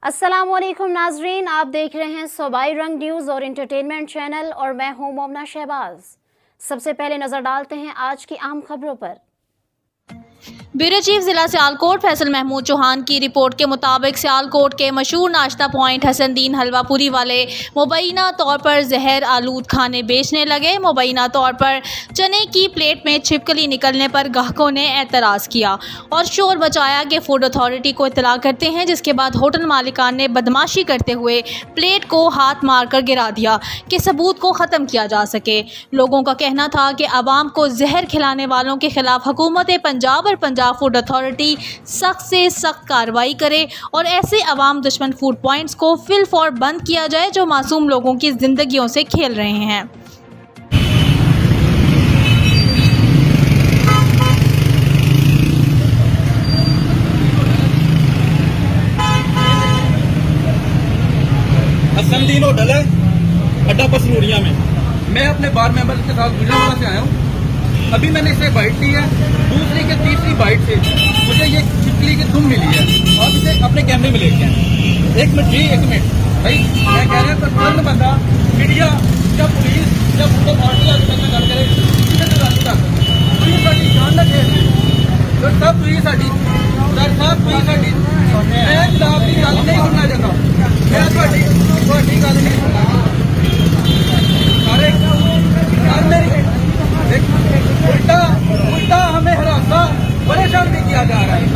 अस्सलामुअलैकुम नाजरीन, आप देख रहे हैं सूबाई रंग न्यूज़ और इंटरटेनमेंट चैनल और मैं हूं मोमना शहबाज। सबसे पहले नजर डालते हैं आज की अहम खबरों पर। ब्यूरो चीफ जिला सियालकोट फैसल महमूद चौहान की रिपोर्ट के मुताबिक सियालकोट के मशहूर नाश्ता पॉइंट हसनदीन हलवापुरी वाले मुबैना तौर पर जहर आलूद खाने बेचने लगे। मुबैना तौर पर चने की प्लेट में छिपकली निकलने पर ग्राहकों ने एतराज़ किया और शोर मचाया कि फूड अथॉरिटी को इत्तला करते हैं, जिसके बाद होटल मालिकान ने बदमाशी करते हुए प्लेट को हाथ मारकर गिरा दिया कि सबूत को ख़त्म किया जा सके। लोगों का कहना था कि आवाम को जहर खिलाने वालों के खिलाफ हुकूमत पंजाब और पंजाब फूड अथॉरिटी सख्त से सख्त कार्रवाई करे और ऐसे अवाम दुश्मन फूड पॉइंट्स को फिल फॉर बंद किया जाए जो मासूम लोगों की जिंदगियों से खेल रहे हैं। हसनदीन होटल है अड्डा पसरूरिया में। मैं अपने बार मेंबर के साथ गुजरावाला से आया हूँ। अभी मैंने इसे बाइट ली है, दूसरी के तीसरी बाइट से मुझे ये छिपकली की दुम मिली है। आप इसे अपने कैमरे में लेके आए। एक मिनट जी, एक मिनट भाई, मैं कह रहा हूँ तुरंत बंदा मीडिया या पुलिस या फूड अथॉरिटी आगे गल करे, किसी से गल कर पुलिस साडी जान रखे सर साहब, पुलिस साडी सर साहब, पुलिस साडी मैं खिलाफ की गल नहीं सुनना चाहता। मैं थोड़ी गल नहीं सुनना। उल्टा हमें हरासा परेशान भी किया जा रहा है।